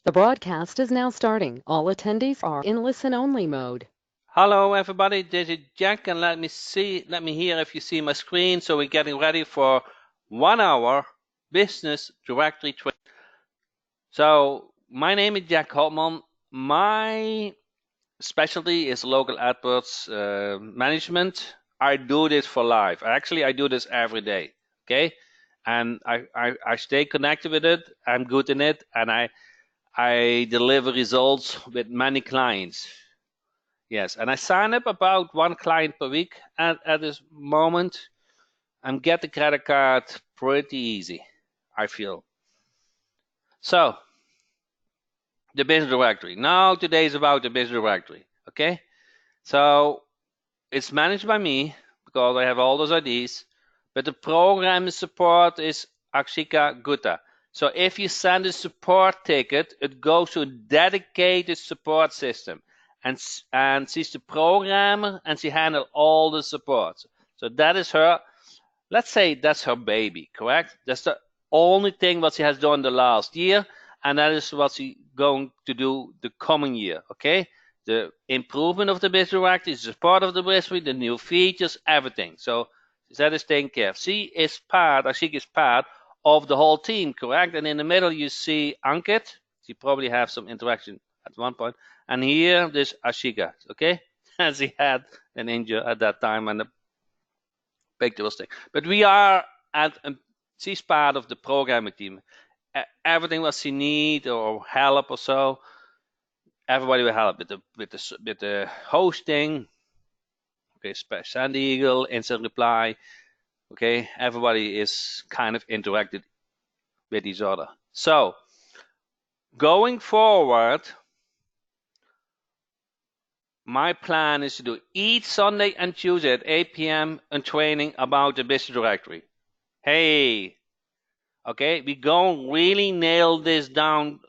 The broadcast is now starting. All attendees are in listen-only mode. Hello everybody, this is Jack, and let me hear if you see my screen. So we're getting ready for 1 hour business directory training. So my name is Jack Holtman. My specialty is local AdWords management. I do this for life. Actually, I do this every day. Okay, and I stay connected with it. I'm good in it, and I deliver results with many clients. Yes, and I sign up about 1 client per week at this moment. I'm getting credit card pretty easy, I feel. So, the business directory. Now today is about the business directory, okay? So, it's managed by me because I have all those IDs, but the program support is Akshika Gutta. So if you send a support ticket, it goes to a dedicated support system, and she's the programmer and she handles all the support. So that is her, let's say that's her baby, correct? That's the only thing what she has done the last year, and that is what she's going to do the coming year, okay? The improvement of the business directory, the support of the business, the new features, everything. So that is taken care of. She is part of the whole team, correct? And in the middle you see Ankit. She probably have some interaction at one point. And here this Ashika, okay? And she had an injury at that time and the picture was taken. But we are she's part of the programming team. Everything what she need or help or so, everybody will help with the hosting. Okay, Sandy Eagle, instant reply. Okay, everybody is kind of interacted with each other. So going forward, my plan is to do each Sunday and Tuesday at 8 p.m. a training about the business directory. Hey, okay, we going really nail this down,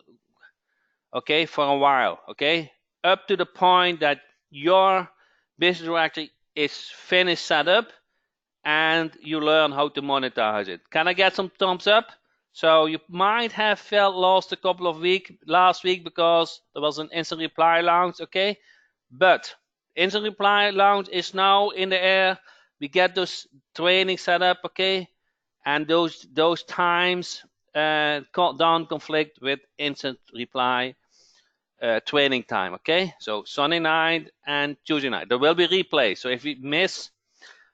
okay, for a while, okay, up to the point that your business directory is finished set up and you learn how to monetize it. Can I get some thumbs up? So you might have felt lost a couple of weeks last week because there was an instant reply launch, okay? But instant reply launch is now in the air. We get those trainings set up, okay? And those times don't conflict with instant reply training time, okay? So Sunday night and Tuesday night. There will be replays. So if you miss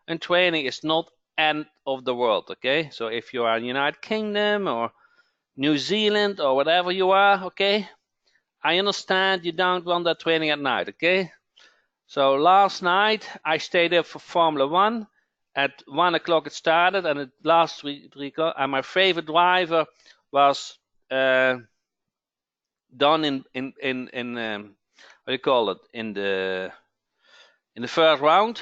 a training, it's not end of the world, okay? So if you are in United Kingdom or New Zealand or whatever you are, okay? I understand you don't want that training at night, okay? So last night I stayed there for Formula One. At 1 o'clock it started, and it last 3 o'clock. And my favorite driver was done in what do you call it, in the first round,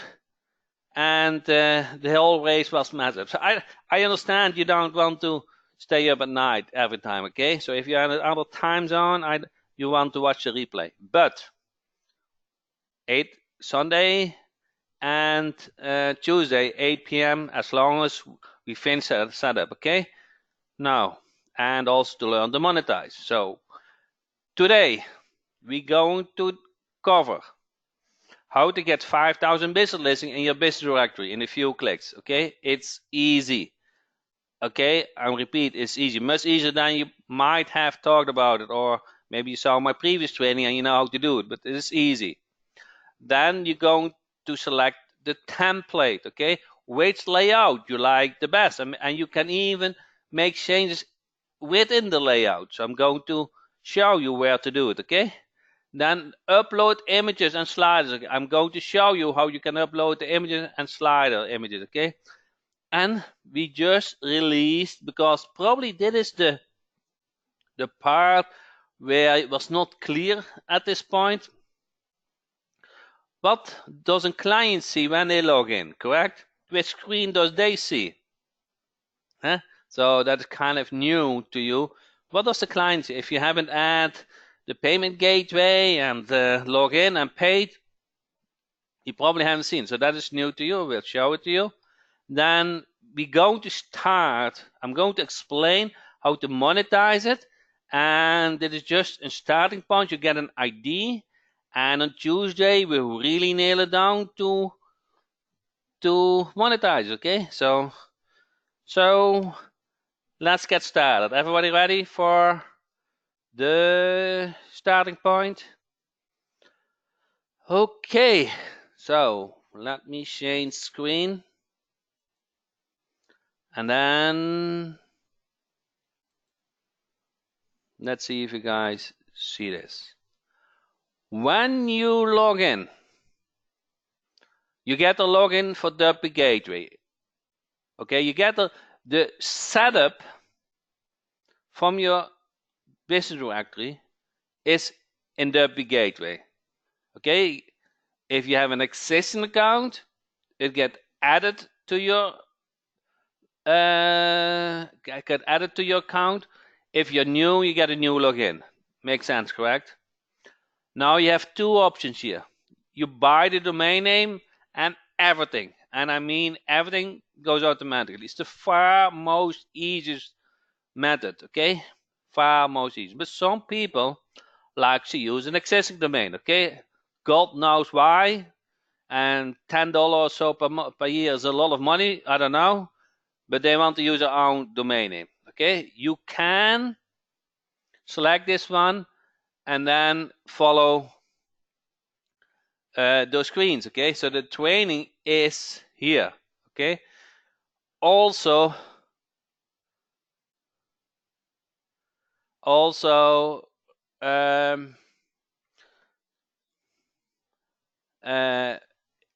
and the whole race was massive. So I understand you don't want to stay up at night every time, okay? So if you're in another time zone, you want to watch the replay. But 8 Sunday and Tuesday, 8 p.m. as long as we finish the setup, okay? Now, and also to learn to monetize. So today we're going to cover how to get 5,000 business listings in your business directory in a few clicks, okay? It's easy, okay? I repeat, it's easy, much easier than you might have talked about it, or maybe you saw my previous training and you know how to do it, but it is easy. Then you're going to select the template, okay? Which layout you like the best, and you can even make changes within the layout. So I'm going to show you where to do it, okay? Then upload images and sliders. I'm going to show you how you can upload the images and slider images, okay? And we just released, because probably this is the part where it was not clear at this point. What does a client see when they log in, correct? Which screen does they see? Huh? So that's kind of new to you. What does the client see? If you haven't added the payment gateway and log in and paid, you probably haven't seen. So that is new to you. We'll show it to you. Then we're going to start. I'm going to explain how to monetize it, and it is just a starting point. You get an ID, and on Tuesday we really nail it down to monetize. Okay, so let's get started. Everybody ready for the starting point? Okay, so let me change screen, and then let's see if you guys see this. When you log in, you get a login for Derby Gateway. Okay, you get the setup from your business directory is in Derby Gateway. Okay, if you have an existing account, it get added to your account. If you're new, you get a new login. Makes sense, correct? Now you have two options here. You buy the domain name and everything, and I mean everything goes automatically. It's the far most easiest method, okay? Far most easy. But some people like to use an existing domain, okay? God knows why, and $10 or so per year is a lot of money, I don't know, but they want to use their own domain name, okay? You can select this one and then follow those screens, okay? So the training is here, okay? Also,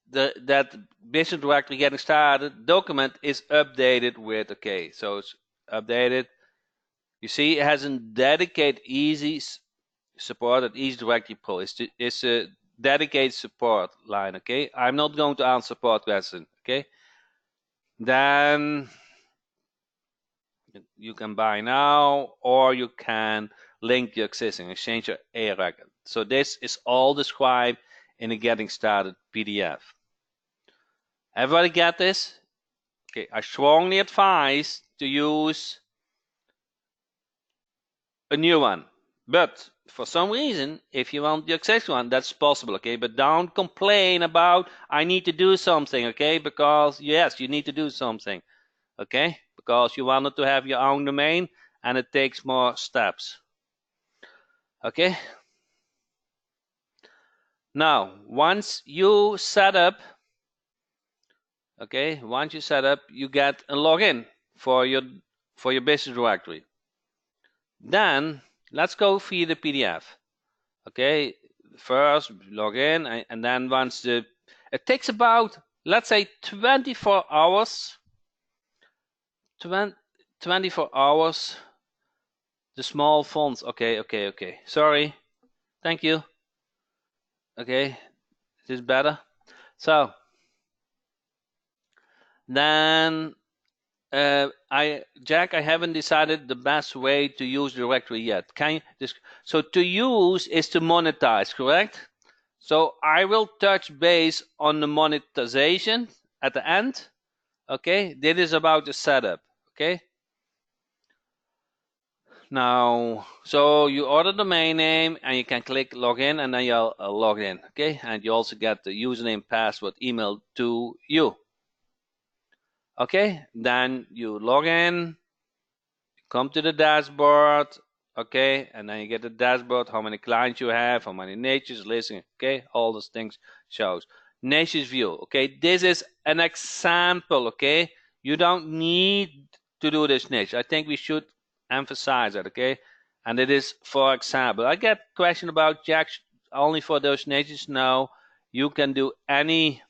that business directory getting started document is updated with, okay, so it's updated. You see, it has a dedicated easy support at Easy Directory Pro. It's a dedicated support line, okay? I'm not going to answer support question, okay? Then you can buy now, or you can link your existing exchange or a record. So this is all described in the Getting Started PDF. Everybody get this? Okay, I strongly advise to use a new one. But for some reason, if you want the existing one, that's possible, okay? But don't complain about, I need to do something, okay? Because, yes, you need to do something, okay? Because you wanted to have your own domain, and it takes more steps, okay? Now, once you set up, okay, you get a login for your business directory. Then let's go via the PDF. Okay, first log in, and then once it takes about, let's say, 24 hours. 24 hours. The small fonts. Okay. Sorry. Thank you. Okay, this is better. So then Jack, I haven't decided the best way to use the directory yet. So to use is to monetize, correct? So I will touch base on the monetization at the end. Okay, this is about the setup. Okay. Now, so you order the domain name and you can click login, and then you'll log in. Okay, and you also get the username, password, email to you. Okay, then you log in, come to the dashboard, okay, and then you get the dashboard, how many clients you have, how many niches, listening, okay, all those things shows. Niches view, okay, this is an example, okay, you don't need to do this niche. I think we should emphasize that, okay, and it is for example. I get question about Jack only for those niches. No, you can do any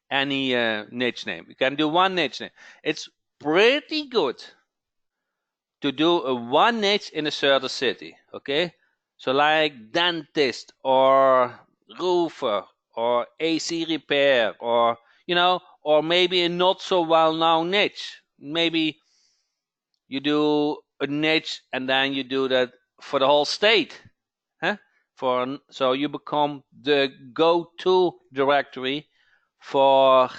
niche name. You can do one niche name. It's pretty good to do a one niche in a certain city, okay? So like dentist or roofer or AC repair, or or maybe a not so well-known niche. Maybe you do a niche and then you do that for the whole state, huh? So you become the go-to directory for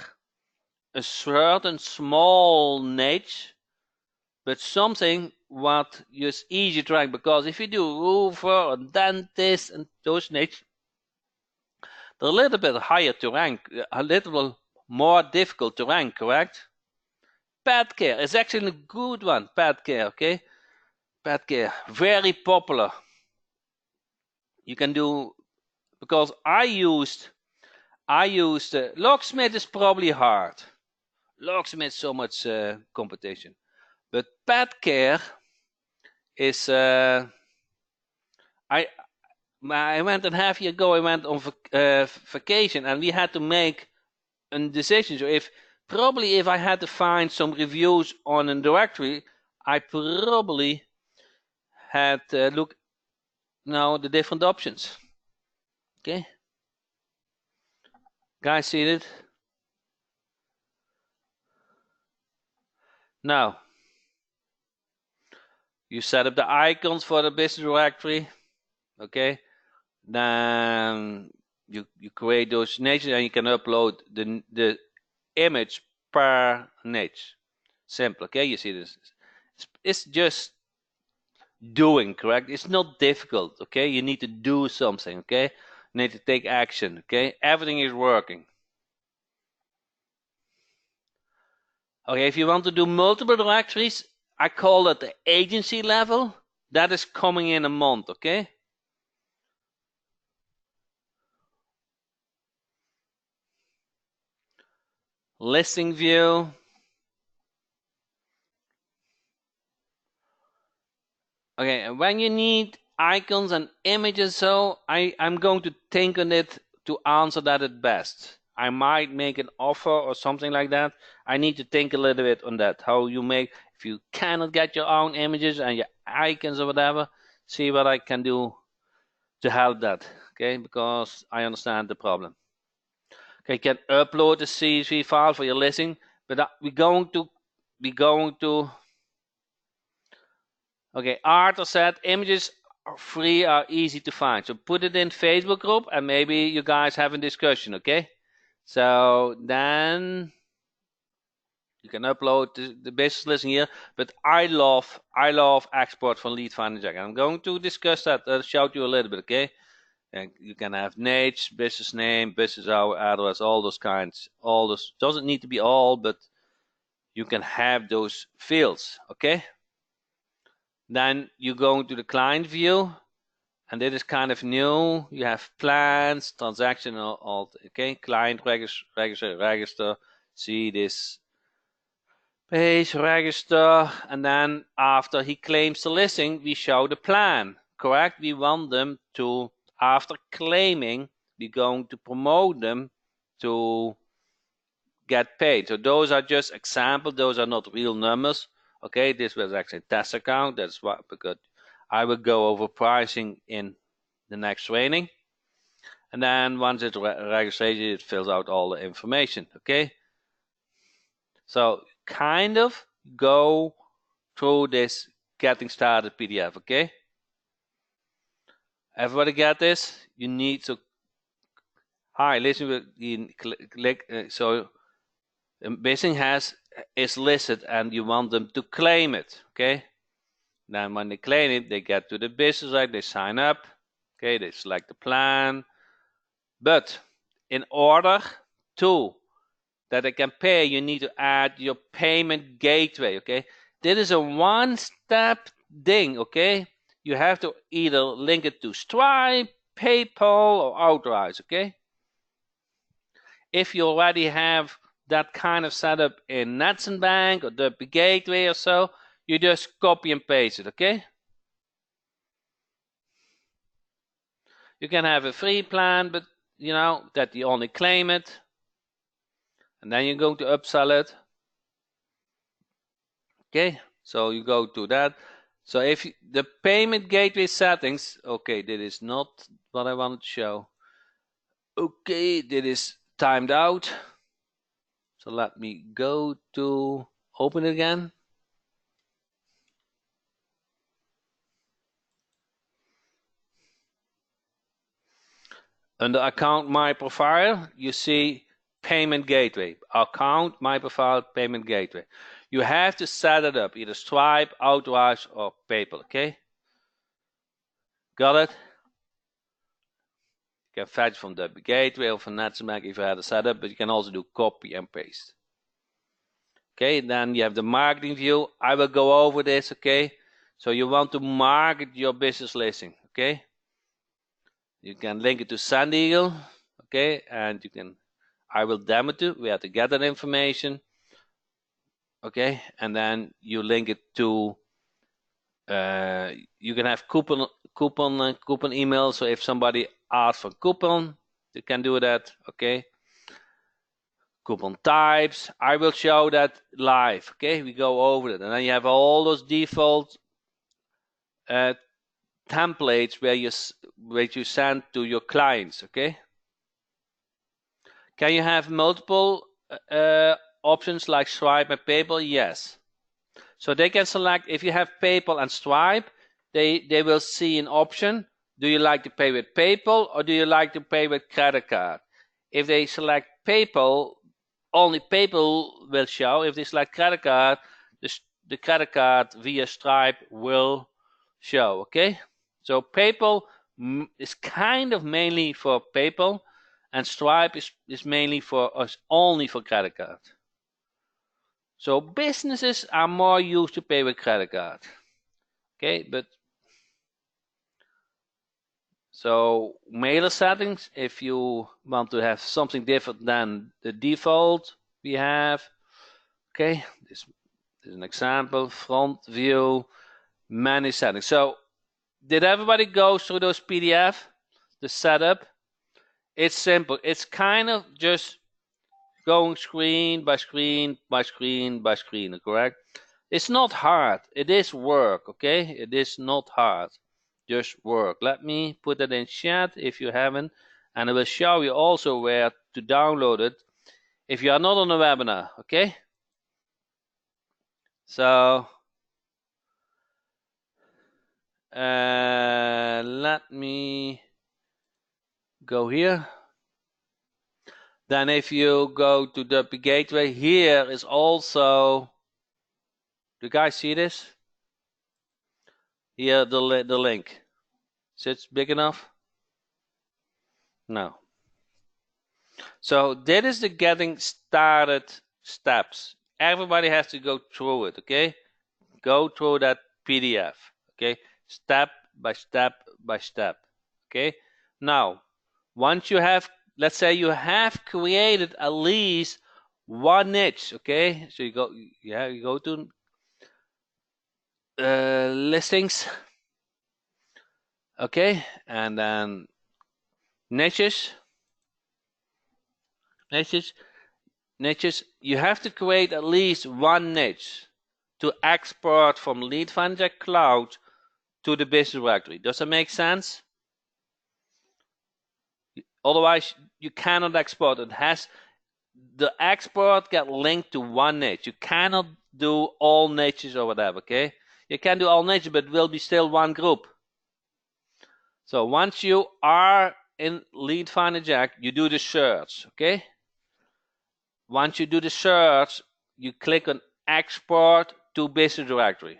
a certain small niche, but something what is easy to rank, because if you do roofer or dentist and those niches, they're a little bit higher to rank, a little more difficult to rank, correct? Pet care is actually a good one. Pet care, okay? Pet care, very popular. You can do, because I used locksmith is probably hard. Locksmith, so much competition, but pet care is. I went a half year ago. I went on vacation, and we had to make a decision. So if I had to find some reviews on a directory, I probably had look now the different options. Okay, guys, see it? Now you set up the icons for the business directory. Okay, then you create those niches, and you can upload the image per niche. Simple. Okay, you see this? It's just doing, correct? It's not difficult. Okay, you need to do something. Okay, you need to take action. Okay, everything is working. Okay, if you want to do multiple directories, I call it the agency level. That is coming in a month. Okay. Listing view. Okay, and when you need icons and images, so I'm going to think on it to answer that at best. I might make an offer or something like that. I need to think a little bit on that. How you make, if you cannot get your own images and your icons or whatever, see what I can do to help that. Okay, because I understand the problem. Okay, you can upload the CSV file for your listing, but we're going to. Okay, Arthur said images are free, are easy to find. So put it in Facebook group, and maybe you guys have a discussion. Okay, so then you can upload the business listing here. But I love export from Lead Finder Jack. I'm going to discuss that. I'll show you a little bit. Okay. And you can have niche, business name, business hour, address, all those kinds. All those doesn't need to be all, but you can have those fields. Okay. Then you go into the client view, and it is kind of new. You have plans, transactional, all okay. Client register. See this page, register, and then after he claims the listing, we show the plan. Correct? We want them to, after claiming, we're going to promote them to get paid. So those are just examples. Those are not real numbers. Okay, this was actually a test account. That's why, because I will go over pricing in the next training. And then once it's registered, it fills out all the information. Okay, so kind of go through this getting started PDF. Okay, everybody get this? You need to. Hi, listen. Click. So business is listed, and you want them to claim it. Okay. Then when they claim it, they get to the business site, they sign up. Okay, they select the plan. But in order to that they can pay, you need to add your payment gateway. Okay, this is a one-step thing. Okay, you have to either link it to Stripe, PayPal, or Authorize. Okay, if you already have that kind of setup in Netson Bank or the Gateway or so, you just copy and paste it. Okay. You can have a free plan, but you know that you only claim it, and then you're going to upsell it. Okay, so you go to that. So if the payment gateway settings, okay, that is not what I wanted to show. Okay, that is timed out. So let me go to open it again. Under account my profile, you see payment gateway. Account my profile payment gateway. You have to set it up, either Stripe, Outrush, or PayPal, okay? Got it? You can fetch from the gateway or from NetSmack if you had a setup, but you can also do copy and paste. Okay, then you have the marketing view. I will go over this, okay? So you want to market your business listing, okay? You can link it to SendEagle, okay? And you can, I will demo it. We have to get that information, okay? And then you link it to, you can have coupon email. So if somebody asks for coupon, you can do that, okay? Coupon types, I will show that live, okay? We go over it, and then you have all those default templates where you send to your clients, okay? Can you have multiple options like Stripe and PayPal? Yes. So they can select, if you have PayPal and Stripe, they will see an option. Do you like to pay with PayPal or do you like to pay with credit card? If they select PayPal, only PayPal will show. If they select credit card, the credit card via Stripe will show, okay? So PayPal is kind of mainly for PayPal, and Stripe is mainly for us, only for credit card. So businesses are more used to pay with credit card, okay? But so mailer settings, if you want to have something different than the default we have, okay? This is an example, front view, menu settings. So did everybody go through those PDF, the setup? It's simple. It's kind of just going screen by screen by screen by screen, correct? It's not hard. It is work, okay? It is not hard. Just work. Let me put that in chat if you haven't, and I will show you also where to download it if you are not on the webinar, okay? So let me go here. Then if you go to the gateway, here is also, do you guys see this? Here, the link. Is it big enough? No. So that is the getting started steps. Everybody has to go through it, okay? Go through that PDF, okay? Step by step by step, okay? Now, once you have, let's say you have created at least one niche, okay? So you go to listings, okay? And then niches, you have to create at least one niche to export from Lead Finder Cloud to the business directory. Does that make sense? Otherwise, you cannot export. The export get linked to one niche. You cannot do all niches or whatever, okay? You can do all niches, but it will be still one group. So once you are in Lead Finder Jack, you do the search, okay? Once you do the search, you click on Export to Business Directory.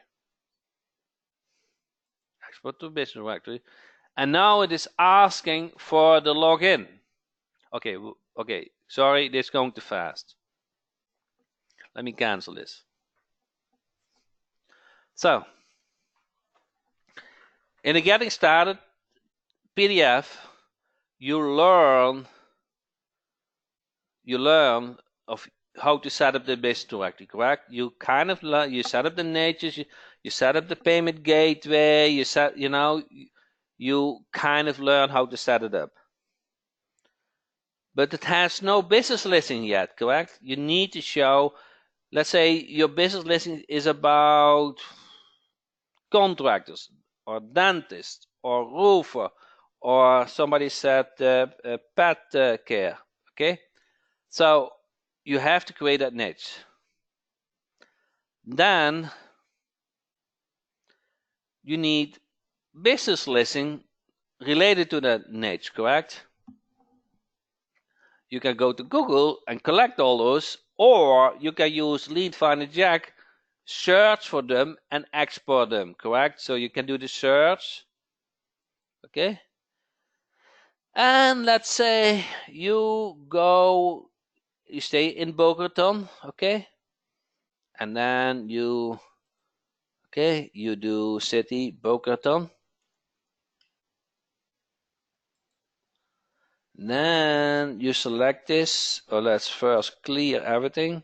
Export to Business Directory. And now it is asking for the login. Okay, sorry, this is going too fast. Let me cancel this. So, in the Getting Started PDF, you learn of how to set up the business directory, correct? You kind of learn, you set up the niches, you set up the payment gateway, you kind of learn how to set it up. But it has no business listing yet, correct? You need to show, let's say your business listing is about contractors or dentists or roofer, or somebody said pet care, okay? So you have to create that niche. Then you need business listing related to that niche, correct? You can go to Google and collect all those, or you can use Lead Finder Jack search for them and export them, correct? So you can do the search, okay? And let's say you stay in Boca Raton, okay? And then you do city Boca Raton. Then you select this, or let's first clear everything,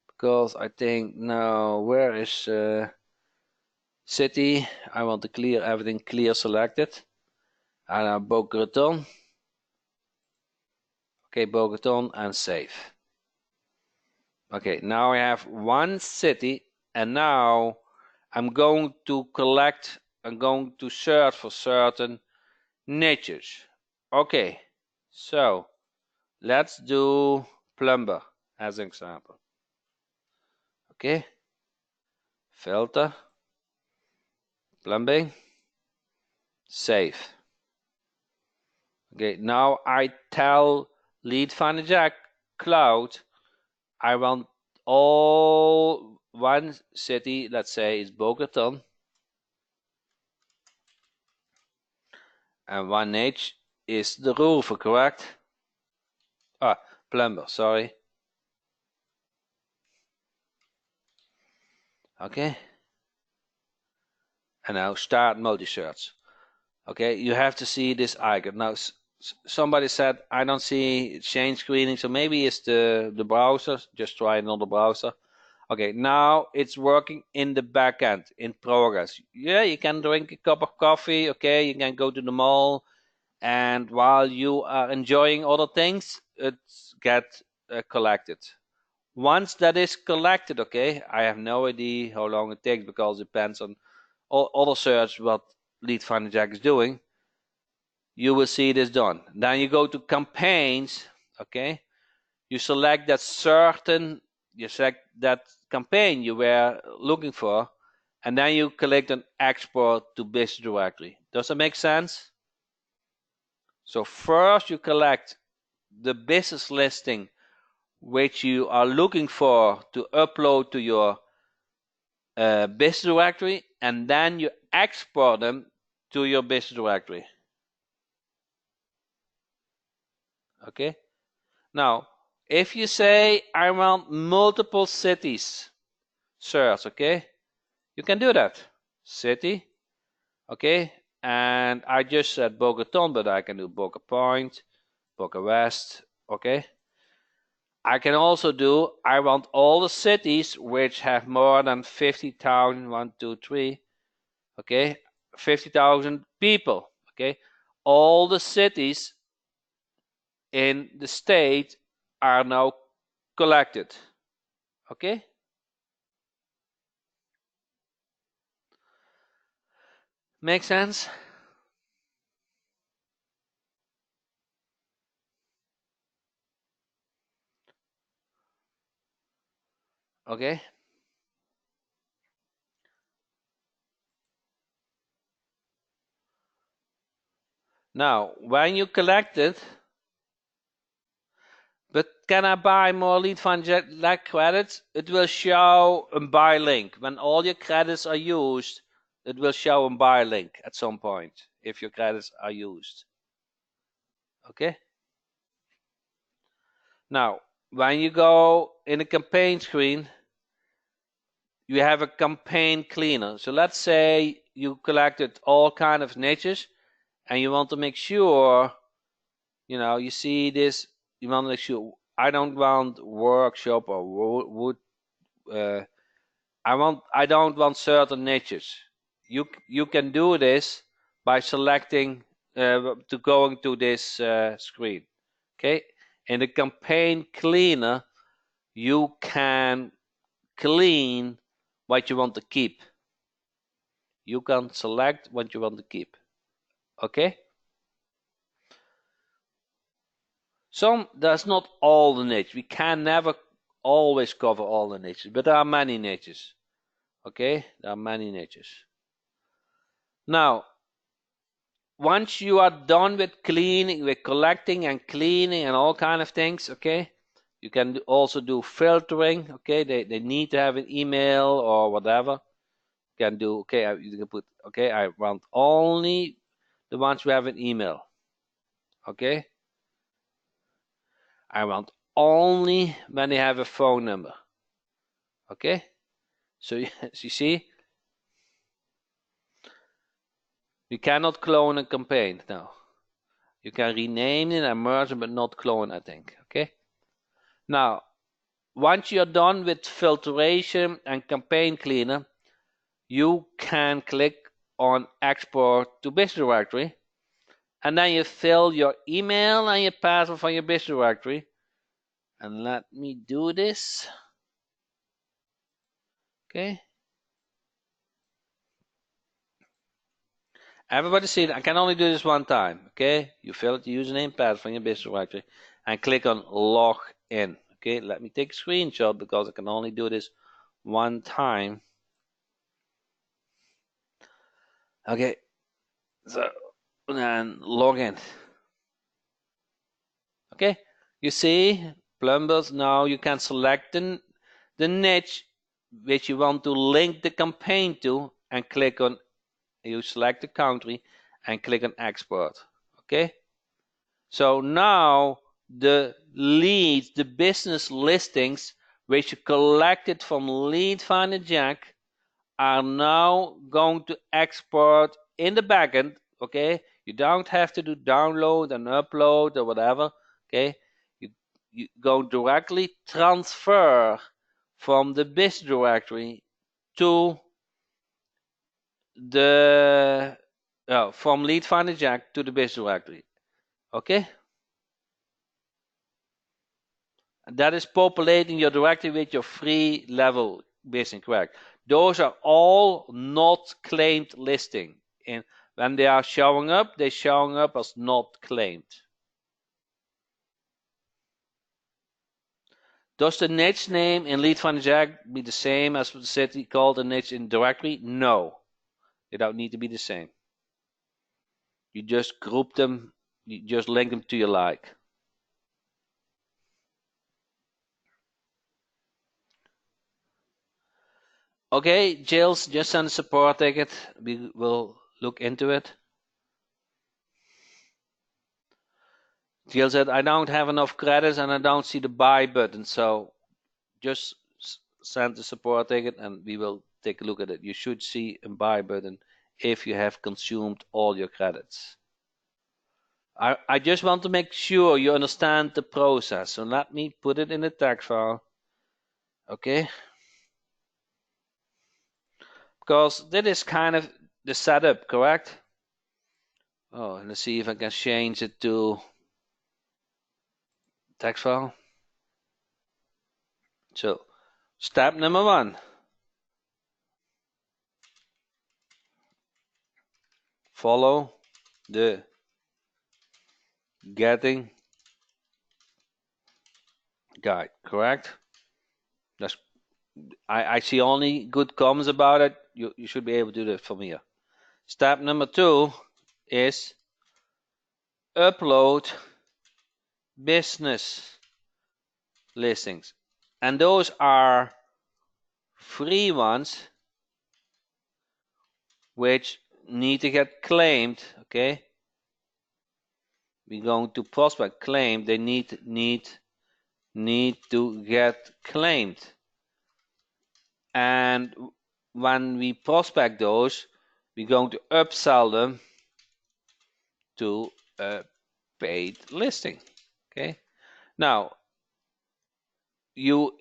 because I think now where is city? I want to clear everything, clear selected. And Boca Raton. Okay, Boca Raton and save. Okay, now I have one city, and now I'm going to search for certain niches. Okay, so let's do plumber as an example. Okay, filter, plumbing, save. Okay, now I tell Lead Finder Jack Cloud I want all one city, let's say is Boca Raton, and one niche is the roofer, correct? Plumber, sorry. Okay. And now start multi-search. Okay, you have to see this icon. Now somebody said I don't see change screening, so maybe it's the browser. Just try another browser. Okay, now it's working in the back end, in progress. Yeah, you can drink a cup of coffee. Okay, you can go to the mall, and while you are enjoying other things, it's get collected. Once that is collected, okay, I have no idea how long it takes because it depends on all other search what Lead Finder Jack is doing. You will see this done. Then you go to campaigns, okay. You select that campaign you were looking for, and then you click on export to business directory. Does that make sense? So first you collect the business listing which you are looking for to upload to your business directory, and then you export them to your business directory. Okay. Now, if you say I want multiple cities search, okay, you can do that. City, okay, and I just said Boca Raton, but I can do Boca Point, Boca West, okay. I can also do I want all the cities which have more than 50,000, 1, 2, 3, okay, 50,000 people, okay. All the cities in the state are now collected, okay. Make sense? Okay. Now, when you collect it, but can I buy more Lead Finder Jack credits? It will show a buy link. When all your credits are used, it will show a buy link at some point if your credits are used. Okay. Now, when you go in the campaign screen, you have a campaign cleaner. So let's say you collected all kind of niches and you want to make sure, you see this, you want to make sure I don't want workshop or wood. I don't want certain niches. You can do this by selecting to going to this screen. Okay, in the campaign cleaner, you can clean what you want to keep. You can select what you want to keep. Okay. That's not all the niches. We can never always cover all the niches, but there are many niches. Okay, there are many niches. Now, once you are done with cleaning, with collecting and cleaning and all kind of things, okay, You can also do filtering. Okay, they need to have an email or whatever. You can do, okay, you can put, okay, I want only the ones who have an email. Okay, I want only when they have a phone number. Okay, so as you see, you cannot clone a campaign now. You can rename it and merge it, but not clone, I think. Okay, now once you're done with filtration and campaign cleaner, you can click on export to business directory, and then you fill your email and your password for your business directory. And let me do this. Okay, everybody see it. I can only do this one time. Okay, you fill the username, password for your business directory, and click on log in. Okay, let me take a screenshot because I can only do this one time. Okay, so then log in. Okay, you see plumbers. Now you can select the niche which you want to link the campaign to, and click on, you select the country and click on export. Okay, so now the leads, the business listings which you collected from Lead Finder Jack are now going to export in the backend. Okay, you don't have to do download and upload or whatever. Okay, you go directly transfer from the business directory to the from Lead Finder Jack to the business directory. Okay, that is populating your directory with your free level business query. Those are all not claimed listing. And when they are showing up, they're showing up as not claimed. Does the niche name in Lead Finder Jack be the same as the city called the niche in directory? No, they don't need to be the same. You just group them, you just link them to your like. Okay, Jills, just send a support ticket. We will look into it. Jill said, I don't have enough credits and I don't see the buy button. So just send the support ticket and we will take a look at it. You should see a buy button if you have consumed all your credits. I just want to make sure you understand the process. So let me put it in the text file. Okay. Because that is kind of the setup, correct? Oh, let's see if I can change it to text file. So step number 1. Follow the getting guide, correct? That's, I see only good comments about it. You should be able to do that from here. Step number 2 is upload business listings. And those are free ones which need to get claimed. Okay, we're going to prospect claim. They need to get claimed. And when we prospect those, we're going to upsell them to a paid listing. Okay, now you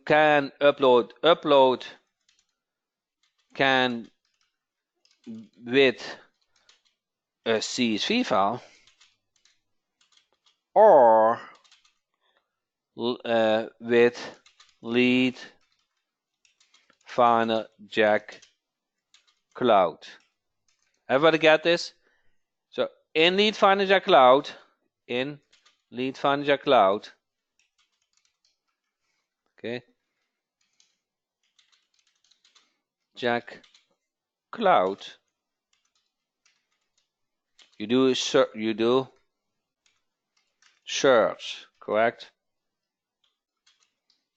can upload can with a CSV file or with Lead Finder Jack Cloud. Everybody get this? So in Lead Finder Jack Cloud, okay, Jack Cloud, you do search, correct?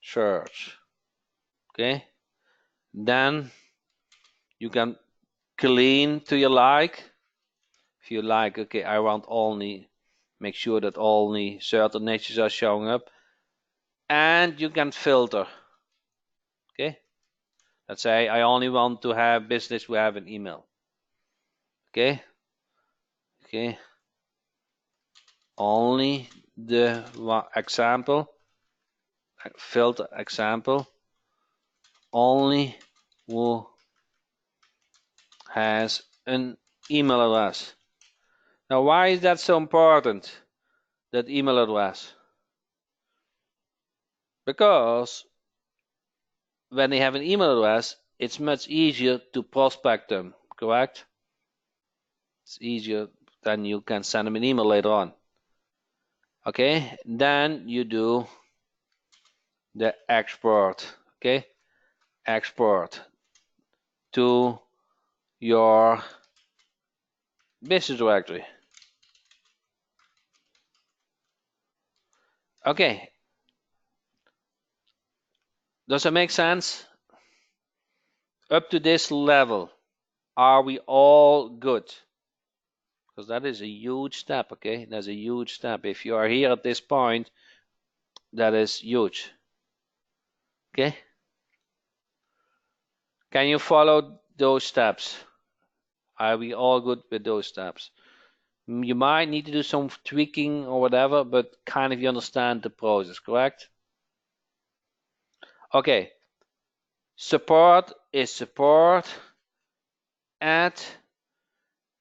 search. Okay, then you can clean to your like. If you like, okay, I want only, make sure that only certain niches are showing up, and you can filter. Okay, let's say I only want to have business who have an email. Okay, okay, only the example, filter example, only who has an email address. Now, why is that so important, that email address? Because when they have an email address, it's much easier to prospect them, correct? It's easier than you can send them an email later on. Okay, then you do the export, okay? Export to your business directory. Okay, does that make sense? Up to this level, are we all good? Because that is a huge step, okay? That's a huge step. If you are here at this point, that is huge. Okay? Can you follow those steps? Are we all good with those steps? You might need to do some tweaking or whatever, but kind of you understand the process, correct? Okay. Support is support at,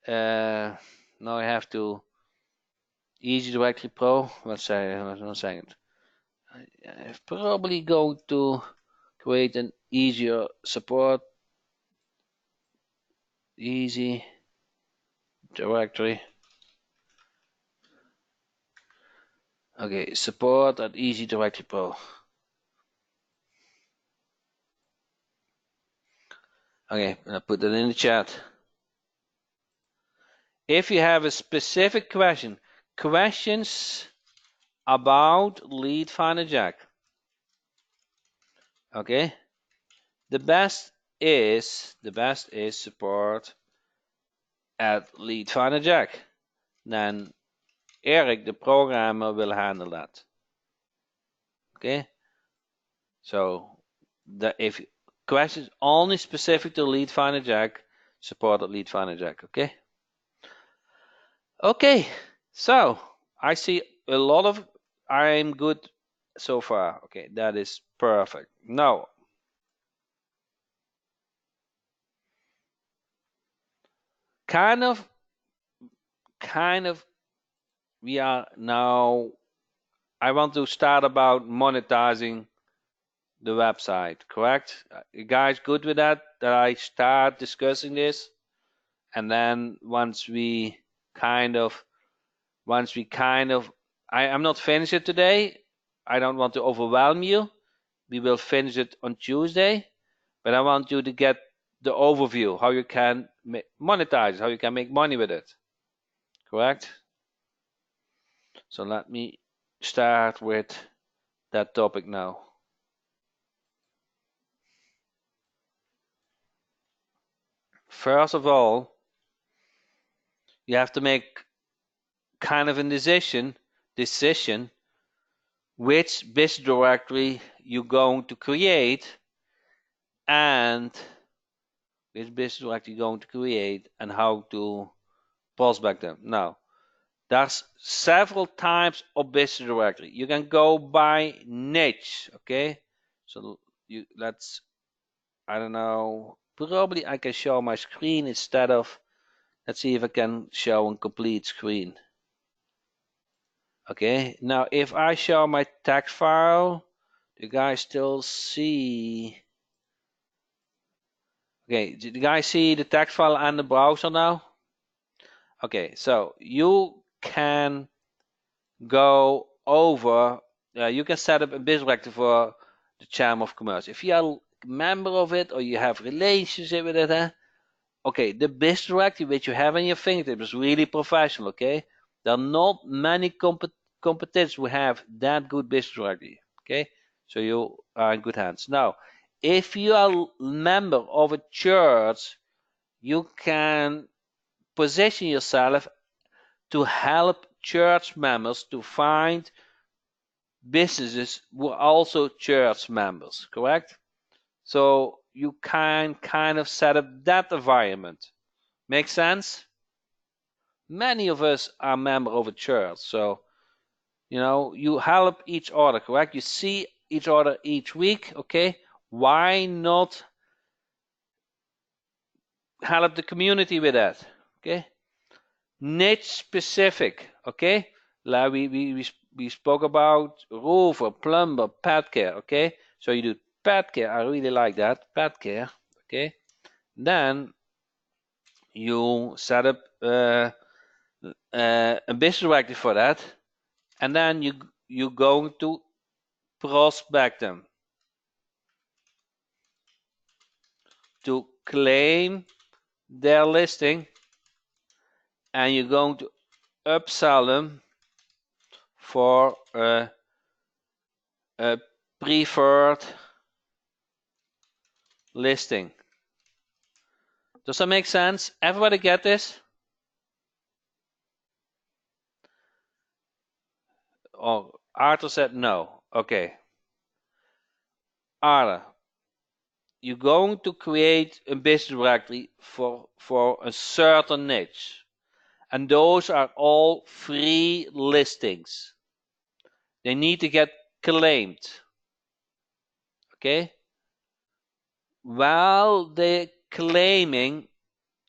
now I have to, Easy Directory Pro. Let's say, 1 second. I'm probably going to create an easier support. Easy Directory. Okay, support at Easy Directory Pro. Okay, I'll put that in the chat. If you have a specific question, questions about Lead Finder Jack, okay, the best is support at Lead Finder Jack. Then Eric, the programmer, will handle that. Okay, so if questions only specific to Lead Finder Jack, support at Lead Finder Jack. Okay. Okay, so I see a lot of I'm good so far. Okay, that is perfect. Now, kind of, we are now, I want to start about monetizing the website, correct? You guys good with that? That I start discussing this? And then once we kind of, I'm not finished it today. I don't want to overwhelm you. We will finish it on Tuesday, but I want you to get the overview, how you can monetize, how you can make money with it, correct? So let me start with that topic now. First of all, you have to make kind of a decision which business directory you're going to create and which business directory you're going to create and how to prospect them. Now, there's several types of business directory. You can go by niche, okay? So let's, I don't know, probably I can show my screen instead of, let's see if I can show a complete screen. Okay, now if I show my text file, do you guys still see? Okay, do you guys see the text file and the browser now? Okay, so you can go over, you can set up a business directory for the Chamber of Commerce. If you are a member of it or you have relationship with it, okay, the business directory which you have in your fingertip is really professional, okay? There are not many competitors who have that good business directory, okay? So you are in good hands. Now, if you are a member of a church, you can position yourself to help church members to find businesses who are also church members, correct? So you can kind of set up that environment. Make sense? Many of us are member of a church, so you help each other, correct? You see each other each week, okay? Why not help the community with that? Okay? Niche specific, okay? Like we spoke about roofer, plumber, pet care, okay? So you do pet care. I really like that, pet care, okay? Then you set up a business directory for that, and then you're going to prospect them to claim their listing, and you're going to upsell them for a preferred listing. Does that make sense? Everybody get this? Oh, Arthur said no. Okay. Arthur, you're going to create a business directory for a certain niche. And those are all free listings. They need to get claimed. Okay? While they're claiming,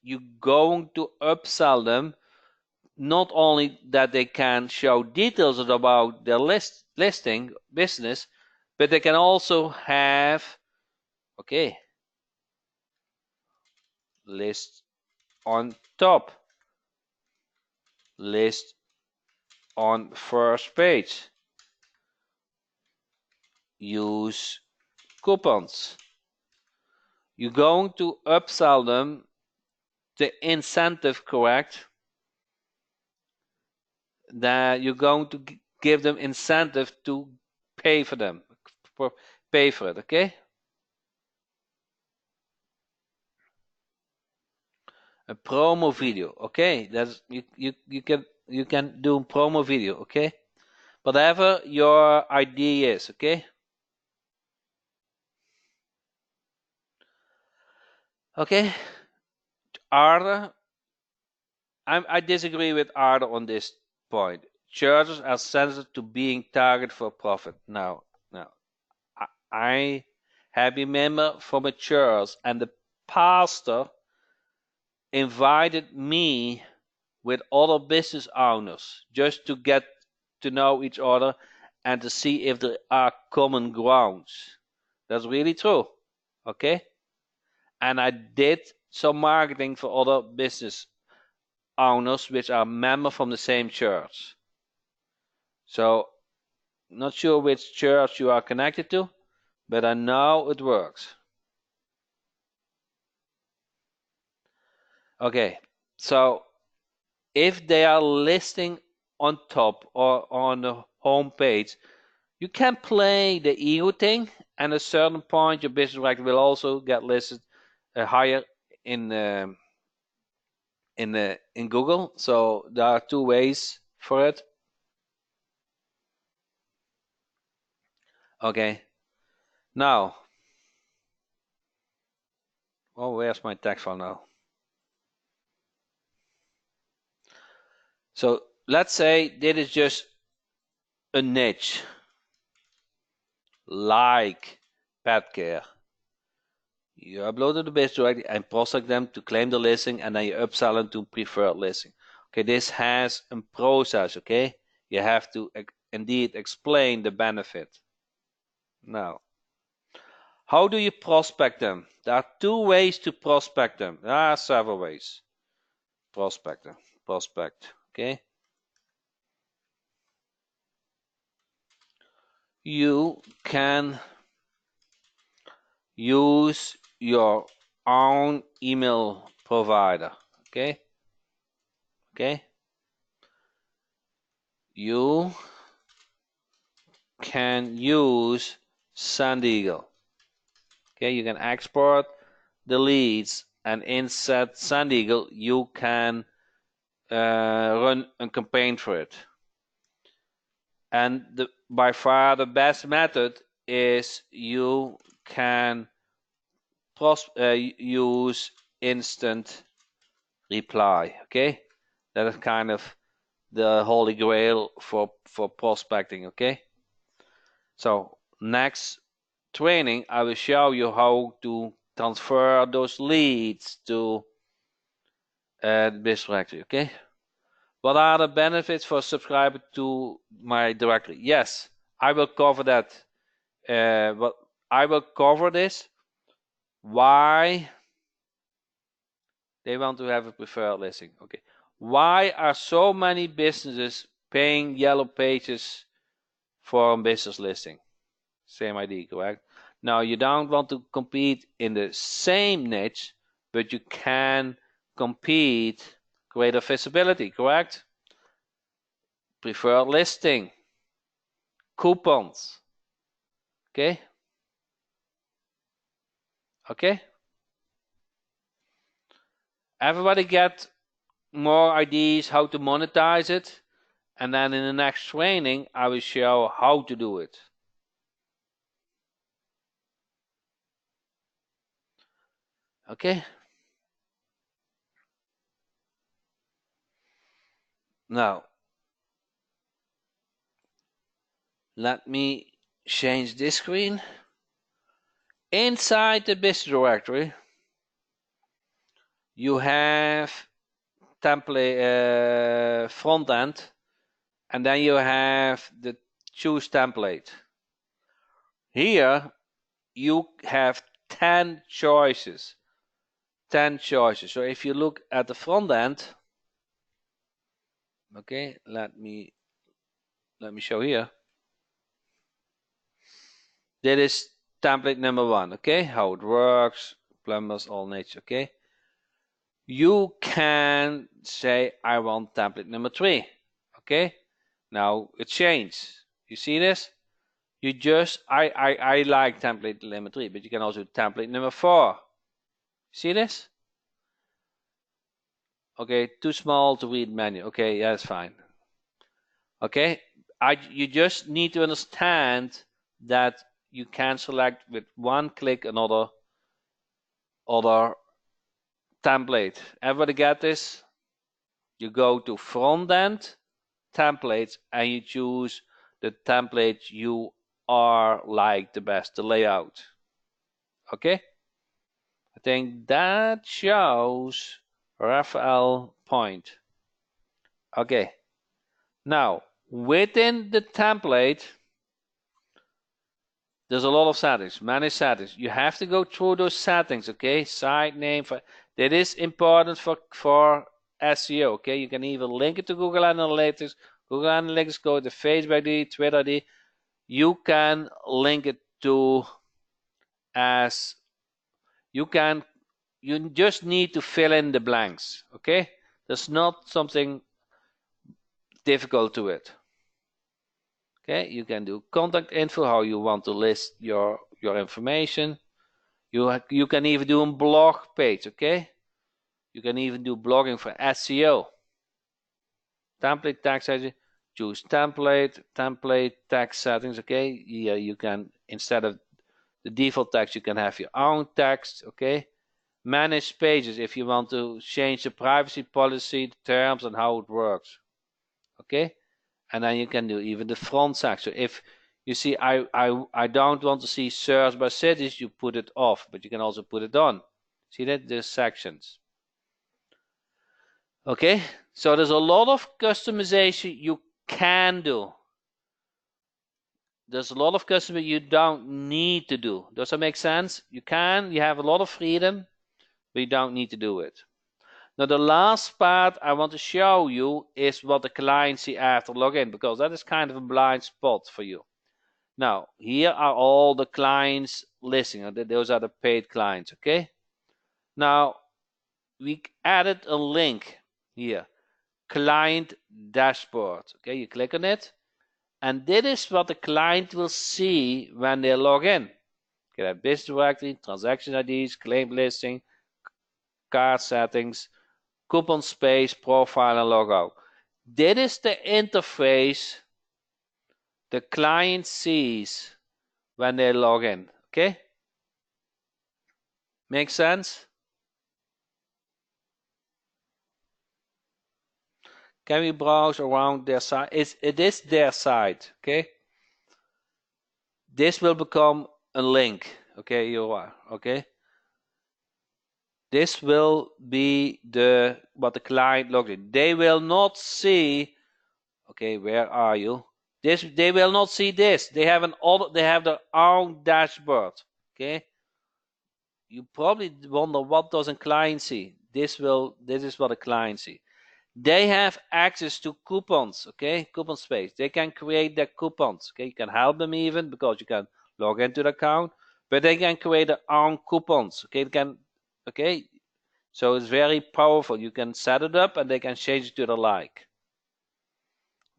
you're going to upsell them, not only that they can show details about their listing business, but they can also have, okay, list on top, list on first page, use coupons. You're going to upsell them the incentive, correct? That you're going to give them incentive to pay for them, pay for it, okay? A promo video, okay? That's you can do a promo video, okay? Whatever your idea is, okay? Okay, Arda, I disagree with Arda on this point. Churches are sensitive to being targeted for profit. Now, I have a member from a church, and the pastor invited me with other business owners just to get to know each other and to see if there are common grounds. That's really true. Okay? And I did some marketing for other business owners which are members from the same church. So, not sure which church you are connected to, but I know it works. Okay, so if they are listing on top or on the home page, you can play the ego thing, and at a certain point your business directory will also get listed higher in Google. So there are two ways for it. Okay. Now, where's my text file now? So let's say this is just a niche, like pet care. You upload the business directory and prospect them to claim the listing, and then you upsell them to preferred listing. Okay, this has a process. Okay, you have to indeed explain the benefit. Now, how do you prospect them? There are two ways to prospect them. There are several ways. Prospect. Okay. You can use your own email provider. Okay. Okay. You can use Sandiego. Okay, you can export the leads, and inside Sandiego you can run a campaign for it. And by far the best method is you can use instant reply. Okay, that is kind of the holy grail for prospecting. Okay, so next training I will show you how to transfer those leads to business directory. Okay, what are the benefits for subscribing to my directory? Yes, I will cover that. But I will cover this. Why they want to have a preferred listing? Okay, why are so many businesses paying Yellow Pages for a business listing? Same idea, correct? Now you don't want to compete in the same niche, but you can compete greater visibility, correct? Preferred listing, coupons. Okay. Okay. Everybody get more ideas how to monetize it, and then in the next training I will show how to do it. Okay. Now let me change this screen. Inside the business directory you have template front end, and then you have the choose template. Here you have 10 choices. 10 choices. So if you look at the front end, okay, let me show here. That is template number 1. Okay, how it works, plumbers, all nature. Okay, you can say I want template number 3. Okay, now it changed. You see this? You just I like template number 3, but you can also do template number 4. See this? Okay, too small to read menu. Okay, yeah, that's fine. Okay, you just need to understand that you can select with one click another template. Everybody get this? You go to front end templates and you choose the template you are like the best, the layout. Okay, I think that shows Raphael point. Okay, now within the template there's a lot of settings, many settings. You have to go through those settings. Okay, site name, that is important for SEO. Okay, you can even link it to Google Analytics. Google Analytics, go to Facebook ID, Twitter ID. You can link it to as you just need to fill in the blanks. Okay, there's not something difficult to it. Okay, you can do contact info, how you want to list your information. You can even do a blog page. Okay, you can even do blogging for SEO. Template text settings, choose template text settings. Okay, yeah, you can, instead of the default text, you can have your own text. Okay, manage pages if you want to change the privacy policy, the terms, and how it works. Okay, and then you can do even the front section. If you see I don't want to see search by cities, you put it off, but you can also put it on. See that? There's sections. Okay, so there's a lot of customization you can do. There's a lot of customization you don't need to do. Does that make sense? You have a lot of freedom, but you don't need to do it. Now the last part I want to show you is what the client see after login, because that is kind of a blind spot for you. Now here are all the clients listing. Those are the paid clients. Okay, now we added a link here, client dashboard. Okay, you click on it And this is what the client will see when they log in. Okay, that business directory, transaction IDs, claim listing, card settings, coupon space, profile, and logout. This is the interface the client sees when they log in. Okay? Make sense? Can we browse around their site? It is their site. Okay? This will become a link. Okay, you are. Okay? This will be what the client logs in. They will not see. Okay, where are you? They will not see this. They have their own dashboard. Okay. You probably wonder what does a client see. This is what a client see. They have access to coupons. Okay, coupon space. They can create their coupons. Okay, you can help them even because you can log into the account, but they can create their own coupons. Okay, so it's very powerful. You can set it up and they can change it to the like.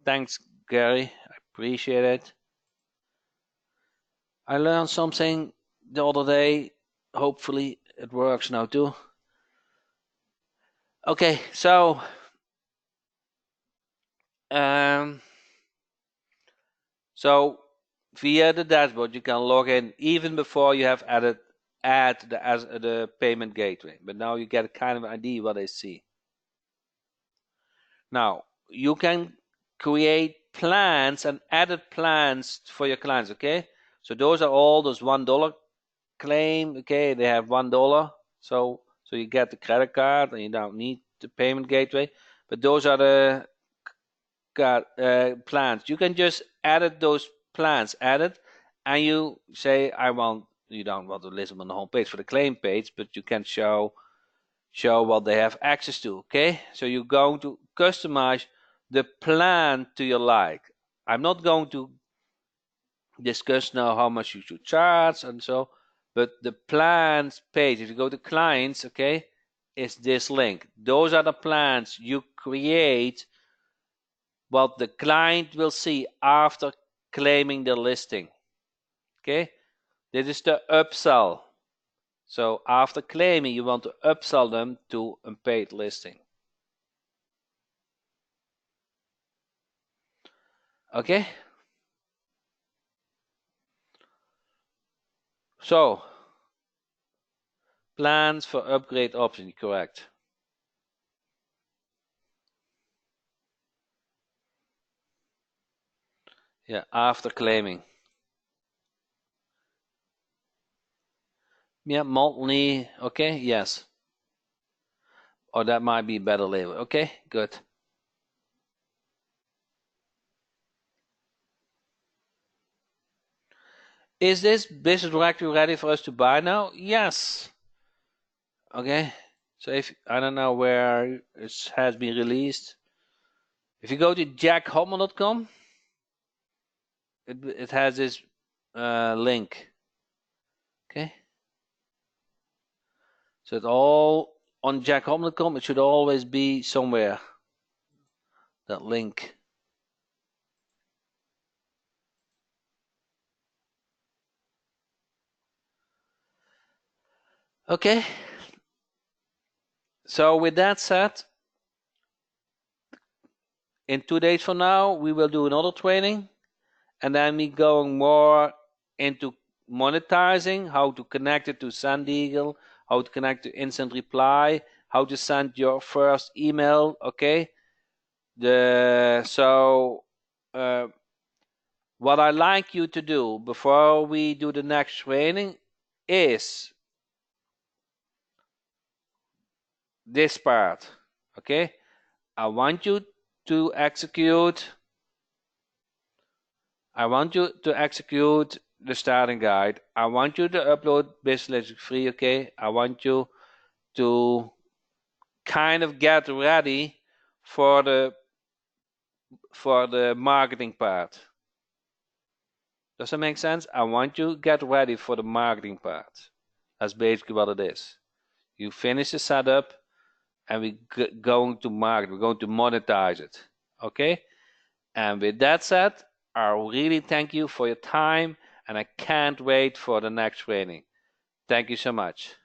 Thanks, Gary. I appreciate it. I learned something the other day. Hopefully it works now too. Okay, so via the dashboard you can log in even before you have add the payment gateway. But now you get a kind of idea what they see. Now you can create plans and added plans for your clients. Okay, so those are all those $1 claim. Okay, they have $1, so you get the credit card and you don't need the payment gateway. But those are the plans. You can just edit those plans, and you say you don't want to list them on the home page for the claim page, but you can show what they have access to. Okay, so you're going to customize the plan to your like. I'm not going to discuss now how much you should charge and so, but the plans page, if you go to clients, okay, is this link. Those are the plans you create, what the client will see after claiming the listing. Okay, this is the upsell. So after claiming, you want to upsell them to a paid listing. Okay, so plans for upgrade option, correct. Yeah, after claiming. Yeah, monthly. Okay, yes. Or that might be a better label. Okay, good. Is this business directory ready for us to buy now? Yes. Okay, so if I don't know where it has been released, if you go to jackhotman.com, it has this link. Okay, so it's all on jackhotman.com. It should always be somewhere, that link. Okay, so with that said, in 2 days from now we will do another training, and then we going more into monetizing, how to connect it to SendEagle, how to connect to instant reply, how to send your first email. Okay, what I like you to do before we do the next training is this part. Okay, I want you to execute the starting guide. I want you to upload Business Free. Okay, I want you to kind of get ready for the marketing part. Does that make sense? I want you to get ready for the marketing part. That's basically what it is. You finish the setup and we're going to market. We're going to monetize it. Okay? And with that said, I really thank you for your time, and I can't wait for the next training. Thank you so much.